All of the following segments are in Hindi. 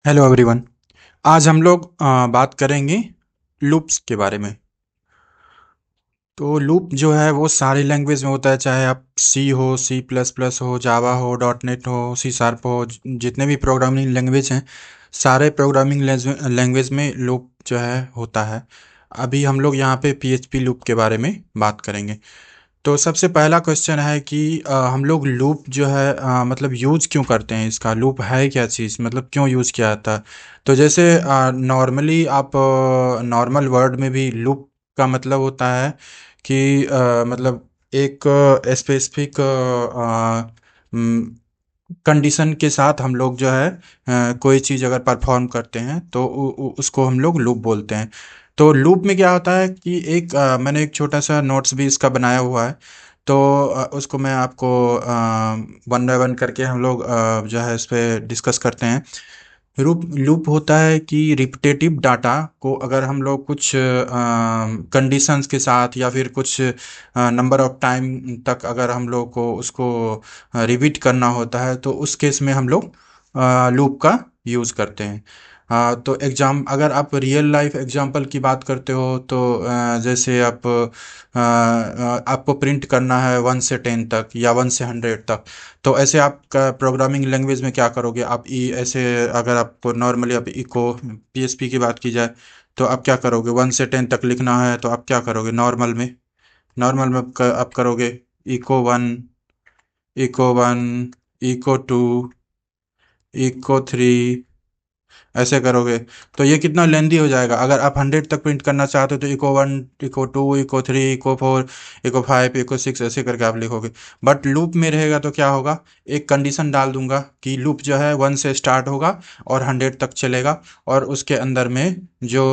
Hello everyone. आज हम लोग बात करेंगे लूप्स के बारे में। तो लूप जो है वो सारी लैंग्वेज में होता है, चाहे आप सी हो, सी प्लस प्लस हो, जावा हो, डॉट नेट हो, सी शार्प हो, जितने भी प्रोग्रामिंग लैंग्वेज हैं, सारे प्रोग्रामिंग लैंग्वेज में लूप जो है होता है। अभी हम लोग यहाँ पे पीएचपी लूप के बारे में बात करेंगे। तो सबसे पहला क्वेश्चन है कि हम लोग लूप जो है मतलब यूज क्यों करते हैं, इसका लूप है क्या चीज़, मतलब क्यों यूज किया जाता है। तो जैसे नॉर्मली आप नॉर्मल वर्ड में भी लूप का मतलब होता है कि मतलब एक स्पेसिफिक कंडीशन के साथ हम लोग जो है कोई चीज़ अगर परफॉर्म करते हैं तो उसको हम लोग लूप बोलते हैं। तो लूप में क्या होता है कि मैंने एक छोटा सा नोट्स भी इसका बनाया हुआ है। तो उसको मैं आपको वन बाय वन करके हम लोग जो है इस पे डिस्कस करते हैं। लूप लूप होता है कि रिपीटेटिव डाटा को अगर हम लोग कुछ कंडीशंस के साथ या फिर कुछ नंबर ऑफ टाइम तक अगर हम लोग को उसको रिपीट करना होता है तो उस केस में हम लोग लूप का यूज़ करते हैं। तो अगर आप रियल लाइफ एग्जांपल की बात करते हो तो जैसे आपको प्रिंट करना है 1 से 10 तक या 1 से 100 तक। तो ऐसे आप प्रोग्रामिंग लैंग्वेज में क्या करोगे, आप ई ऐसे अगर आपको नॉर्मली आप इको पीएचपी की बात की जाए तो आप क्या करोगे, 1 से 10 तक लिखना है तो आप क्या करोगे नॉर्मल में आप करोगे इको 1, इको 1, इको 2, इको 3, ऐसे करोगे। तो ये कितना लेंदी हो जाएगा। अगर आप 100 तक प्रिंट करना चाहते हो तो echo 1, echo 2, echo 3, echo 4, echo 5, echo 6 ऐसे करके आप लिखोगे। बट लूप में रहेगा तो क्या होगा, एक कंडीशन डाल दूंगा कि लूप जो है 1 से स्टार्ट होगा और 100 तक चलेगा, और उसके अंदर में जो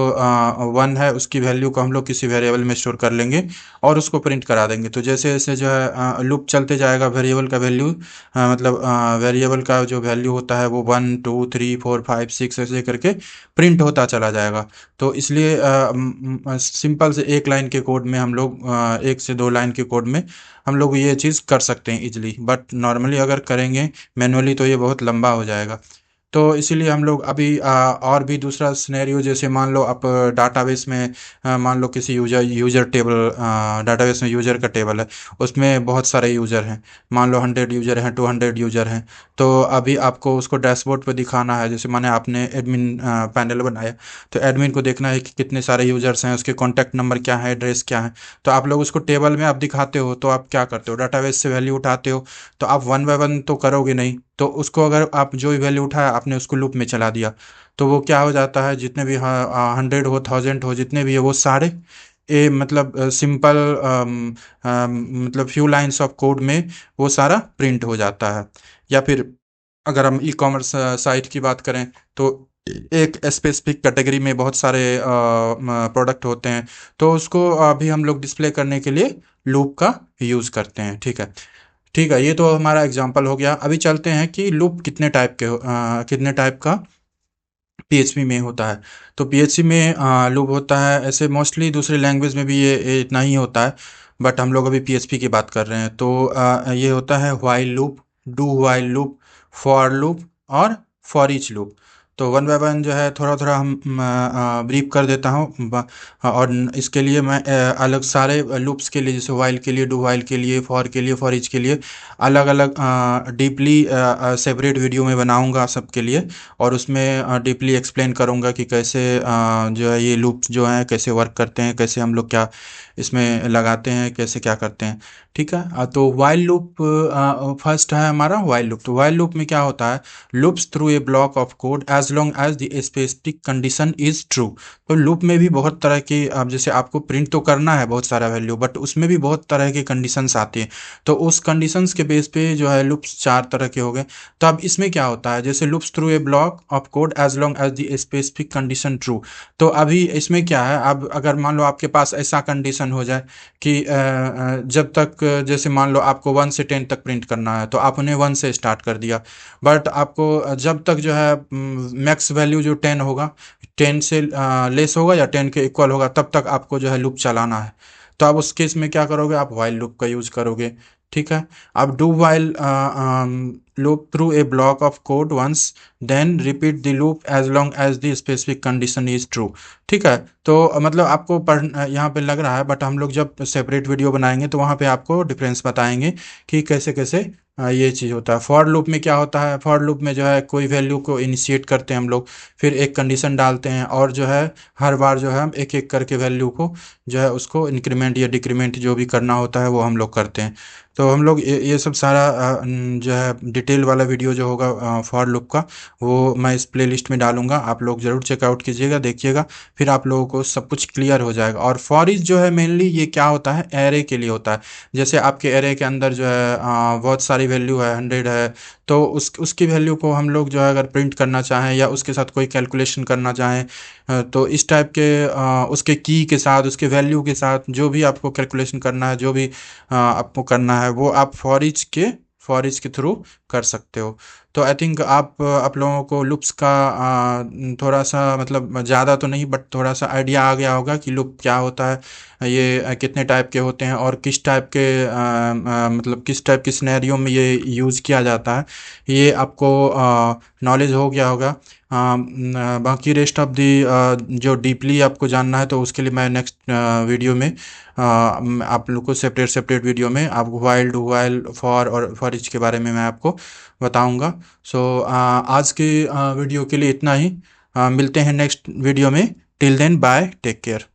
1 है उसकी वैल्यू को हम लोग किसी वेरिएबल में स्टोर कर लेंगे और उसको प्रिंट करा देंगे। तो जैसे जैसे जो है लूप चलते जाएगा, वेरिएबल का वैल्यू मतलब वेरिएबल का जो वैल्यू होता है वो 1, 2, 3, 4, 5, 6 ऐसे करके प्रिंट होता चला जाएगा। तो इसलिए सिंपल से एक लाइन के कोड में हम लोग 1 से 2 लाइन के कोड में हम लोग ये चीज़ कर सकते हैं इजीली। बट नॉर्मली अगर करेंगे मैनुअली तो ये बहुत लंबा हो जाएगा। तो इसीलिए हम लोग अभी और भी दूसरा सिनेरियो, जैसे मान लो आप डाटाबेस में मान लो किसी यूजर टेबल, डाटाबेस में यूजर का टेबल है, उसमें बहुत सारे यूजर हैं। मान लो 100 यूजर हैं, 200 यूजर हैं। तो अभी आपको उसको डैशबोर्ड पे दिखाना है, जैसे माने आपने एडमिन पैनल बनाया, तो एडमिन को देखना है कि कितने सारे यूजर्स हैं, उसके कॉन्टैक्ट नंबर क्या है, एड्रेस क्या है। तो आप लोग उसको टेबल में आप दिखाते हो तो आप क्या करते हो, डाटाबेस से वैल्यू उठाते हो। तो आप वन बाय वन तो करोगे नहीं, तो उसको अगर आप जो भी वैल्यू उठाया आपने उसको लूप में चला दिया, तो वो क्या हो जाता है, जितने भी 100 हो, 1000 हो, जितने भी है वो सारे मतलब सिंपल मतलब फ्यू लाइंस ऑफ कोड में वो सारा प्रिंट हो जाता है। या फिर अगर हम ई कॉमर्स साइट की बात करें तो एक स्पेसिफिक कैटेगरी में बहुत सारे प्रोडक्ट होते हैं, तो उसको अभी हम लोग डिस्प्ले करने के लिए लूप का यूज़ करते हैं। ठीक है। ठीक है, ये तो हमारा एग्जांपल हो गया। अभी चलते हैं कि लूप कितने टाइप का पीएचपी में होता है। तो पीएचपी में लूप होता है, ऐसे मोस्टली दूसरे लैंग्वेज में भी ये इतना ही होता है, बट हम लोग अभी पीएचपी की बात कर रहे हैं। तो ये होता है while loop, do while loop, for loop और फॉर ईच लूप। तो वन बाय वन जो है थोड़ा थोड़ा हम ब्रीफ कर देता हूँ। और इसके लिए मैं अलग सारे लूप्स के लिए, जैसे व्हाइल के लिए, डू व्हाइल के लिए, फॉर के लिए, फॉर ईच के लिए अलग अलग डीपली सेपरेट वीडियो में बनाऊंगा सबके लिए। और उसमें डीपली एक्सप्लेन करूंगा कि कैसे जो है ये लूप जो हैं कैसे वर्क करते हैं, कैसे हम लोग क्या इसमें लगाते हैं, कैसे क्या करते हैं। ठीक है। तो वाइल लूप फर्स्ट है हमारा वाइल लूप। तो वाइल लूप में क्या होता है, loops through a block of code as long as the specific condition is true. तो लूप में भी बहुत तरह की, अब जैसे आपको प्रिंट तो करना है बहुत सारा वैल्यू, बट उसमें भी बहुत तरह के कंडीशंस आती हैं। तो उस कंडीशंस के बेस पे जो है लूप्स 4 तरह के हो गए। तो अब इसमें क्या होता है, जैसे loops through a block of code as long as the specific condition true. तो अभी इसमें क्या है, अब अगर मान लो आपके पास ऐसा कंडीशन हो जाए कि जब तक जैसे मान लो आपको 1 से 10 तक प्रिंट करना है तो आपने 1 से स्टार्ट कर दिया, बट आपको जब तक जो है मैक्स वैल्यू जो 10 होगा, 10 से लेस होगा या 10 के इक्वल होगा, तब तक आपको जो है लूप चलाना है। तो आप उस केस में क्या करोगे, आप वाइल लूप का यूज करोगे। ठीक है। अब do while loop through a block of code once, then repeat the loop as long as the specific condition is true। ठीक है, तो मतलब आपको पढ़ यहाँ पे लग रहा है, बट हम लोग जब सेपरेट वीडियो बनाएंगे तो वहाँ पे आपको डिफरेंस बताएंगे कि कैसे कैसे ये चीज़ होता है। फॉर लूप में क्या होता है, फॉर लूप में जो है कोई वैल्यू को इनिशिएट करते हैं हम लोग, फिर एक कंडीशन डालते हैं, और जो है हर बार जो है हम एक एक करके वैल्यू को जो है उसको इंक्रीमेंट या डिक्रीमेंट जो भी करना होता है वो हम लोग करते हैं। तो हम लोग ये सब सारा जो है डिटेल वाला वीडियो जो होगा फॉर लूप का, वो मैं इस प्लेलिस्ट में डालूंगा, आप लोग ज़रूर चेकआउट कीजिएगा, देखिएगा, फिर आप लोगों को सब कुछ क्लियर हो जाएगा। और फॉर इच जो है मेनली ये क्या होता है, एरे के लिए होता है। जैसे आपके एरे के अंदर जो है बहुत सारी वैल्यू है, 100 है, तो उसकी वैल्यू को हम लोग जो है अगर प्रिंट करना चाहें या उसके साथ कोई कैलकुलेशन करना चाहें, तो इस टाइप के उसके की के साथ, उसके वैल्यू के साथ जो भी आपको कैलकुलेशन करना है, जो भी आपको करना है, वो आप फॉर ईच के थ्रू कर सकते हो। तो आई थिंक आप लोगों को लूप्स का थोड़ा सा मतलब ज़्यादा तो नहीं, बट थोड़ा सा आइडिया आ गया होगा कि लूप क्या होता है, ये कितने टाइप के होते हैं, और किस टाइप के मतलब किस टाइप की सिनेरियो में ये यूज़ किया जाता है, ये आपको नॉलेज हो गया होगा। बाकी रेस्ट ऑफ दी जो डीपली आपको जानना है, तो उसके लिए मैं नेक्स्ट वीडियो में आप लोग को सेपरेट सेपरेट वीडियो में आपको वाइल, डू वाइल, फॉर और फॉर ईच के बारे में मैं आपको बताऊंगा। सो आज की वीडियो के लिए इतना ही। मिलते हैं नेक्स्ट वीडियो में। Till then bye, take care.